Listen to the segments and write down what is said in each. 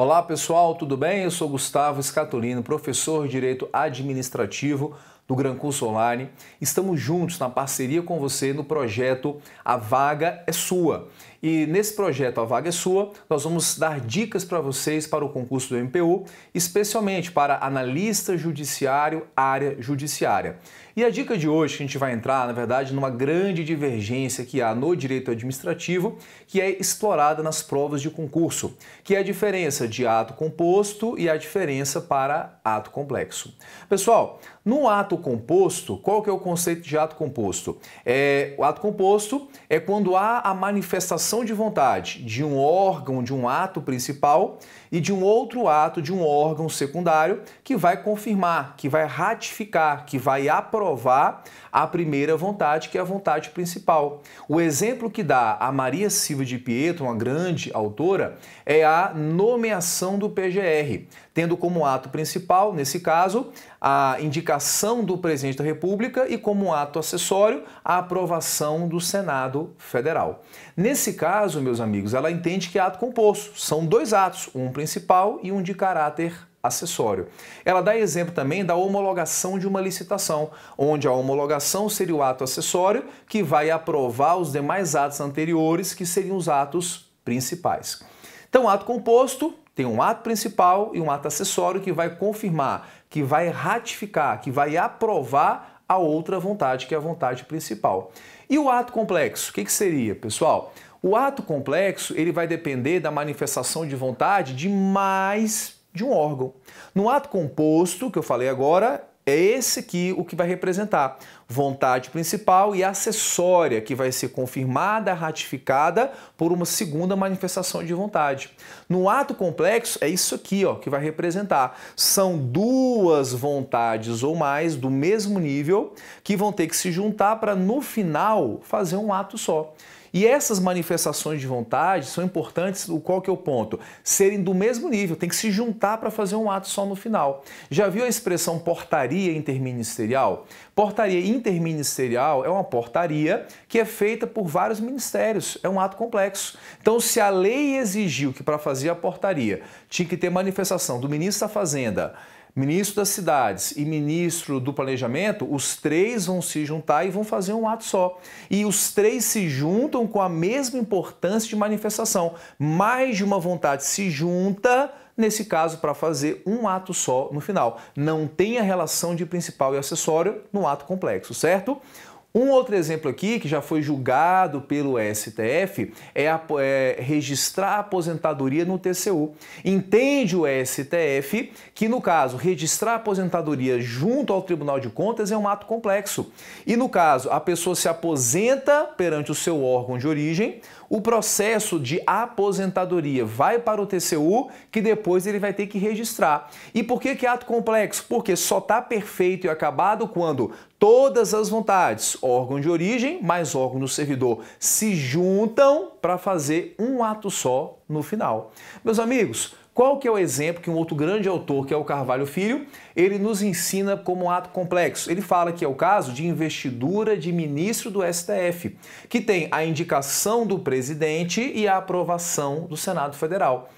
Olá pessoal, tudo bem? Eu sou Gustavo Scatolino, professor de Direito Administrativo do Gran Curso Online. Estamos juntos na parceria com você no projeto A Vaga é Sua. E nesse projeto A Vaga é Sua, nós vamos dar dicas para vocês para o concurso do MPU, especialmente para analista judiciário, área judiciária. E a dica de hoje, que a gente vai entrar, na verdade, numa grande divergência que há no direito administrativo, que é explorada nas provas de concurso, que é a diferença de ato composto e a diferença para ato complexo. Pessoal, no ato composto, qual que é o conceito de ato composto? O ato composto é quando há a manifestação de vontade de um órgão, de um ato principal e de um outro ato, de um órgão secundário que vai confirmar, que vai ratificar, que vai aprovar a primeira vontade, que é a vontade principal. O exemplo que dá a Maria Silvia de Pietro, uma grande autora, é a nomeação do PGR, tendo como ato principal, nesse caso, a indicação do presidente da República e como ato acessório, a aprovação do Senado Federal. Nesse caso, meus amigos, ela entende que é ato composto. São dois atos, um principal e um de caráter acessório. Ela dá exemplo também da homologação de uma licitação, onde a homologação seria o ato acessório que vai aprovar os demais atos anteriores, que seriam os atos principais. Então, ato composto tem um ato principal e um ato acessório que vai confirmar, que vai ratificar, que vai aprovar a outra vontade, que é a vontade principal. E o ato complexo, o que seria, pessoal? O ato complexo, ele vai depender da manifestação de vontade de mais de um órgão. No ato composto, que eu falei agora, é esse aqui o que vai representar vontade principal e acessória, que vai ser confirmada, ratificada por uma segunda manifestação de vontade. No ato complexo, é isso aqui, ó, que vai representar. São duas vontades ou mais do mesmo nível que vão ter que se juntar para, no final, fazer um ato só. E essas manifestações de vontade são importantes, qual que é o ponto? Serem do mesmo nível, tem que se juntar para fazer um ato só no final. Já viu a expressão portaria interministerial? Portaria interministerial é uma portaria que é feita por vários ministérios, é um ato complexo. Então, se a lei exigiu que para fazer a portaria tinha que ter manifestação do ministro da Fazenda, ministro das Cidades e ministro do Planejamento, os três vão se juntar e vão fazer um ato só. E os três se juntam com a mesma importância de manifestação. Mais de uma vontade se junta, nesse caso, para fazer um ato só no final. Não tem a relação de principal e acessório no ato complexo, certo? Um outro exemplo aqui, que já foi julgado pelo STF, é registrar a aposentadoria no TCU. Entende o STF que, no caso, registrar a aposentadoria junto ao Tribunal de Contas é um ato complexo. E, no caso, a pessoa se aposenta perante o seu órgão de origem, o processo de aposentadoria vai para o TCU, que depois ele vai ter que registrar. E por que é ato complexo? Porque só está perfeito e acabado quando todas as vontades, órgão de origem mais órgão do servidor, se juntam para fazer um ato só no final. Meus amigos, qual que é o exemplo que um outro grande autor, que é o Carvalho Filho, ele nos ensina como um ato complexo? Ele fala que é o caso de investidura de ministro do STF, que tem a indicação do presidente e a aprovação do Senado Federal.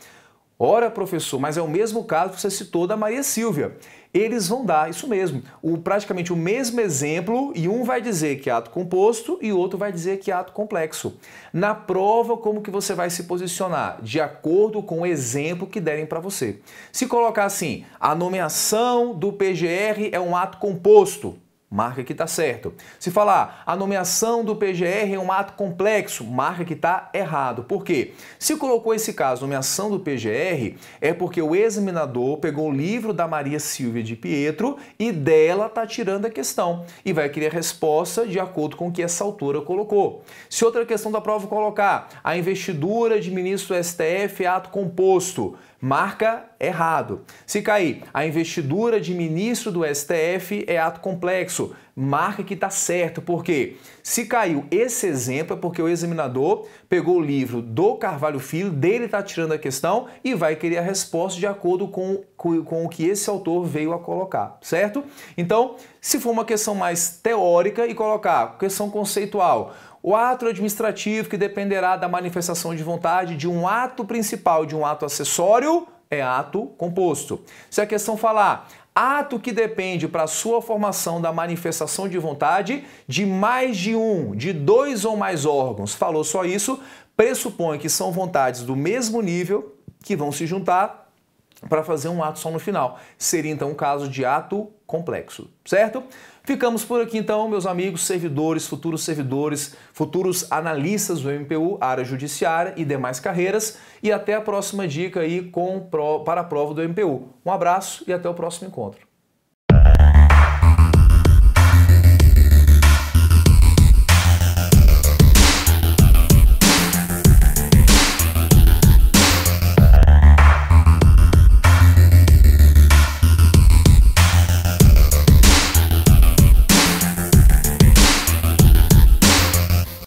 Ora, professor, mas é o mesmo caso que você citou da Maria Silvia. Eles vão dar, isso mesmo, praticamente o mesmo exemplo, e um vai dizer que é ato composto e o outro vai dizer que é ato complexo. Na prova, como que você vai se posicionar? De acordo com o exemplo que derem para você. Se colocar assim, a nomeação do PGR é um ato composto, marca que está certo. Se falar a nomeação do PGR é um ato complexo, marca que está errado. Por quê? Se colocou esse caso, nomeação do PGR, é porque o examinador pegou o livro da Maria Silvia de Pietro e dela está tirando a questão e vai querer a resposta de acordo com o que essa autora colocou. Se outra questão da prova colocar a investidura de ministro do STF é ato composto, marca errado. Se cair, a investidura de ministro do STF é ato complexo, marca que está certo. Por quê? Se caiu esse exemplo é porque o examinador pegou o livro do Carvalho Filho, dele está tirando a questão e vai querer a resposta de acordo com o que esse autor veio a colocar, certo? Então, se for uma questão mais teórica e colocar questão conceitual, o ato administrativo que dependerá da manifestação de vontade de um ato principal e de um ato acessório, é ato composto. Se a questão falar ato que depende para sua formação da manifestação de vontade de mais de um, de dois ou mais órgãos, falou só isso, pressupõe que são vontades do mesmo nível que vão se juntar para fazer um ato só no final. Seria então um caso de ato complexo, certo? Ficamos por aqui então, meus amigos servidores, futuros analistas do MPU, área judiciária e demais carreiras, e até a próxima dica aí para a prova do MPU. Um abraço e até o próximo encontro.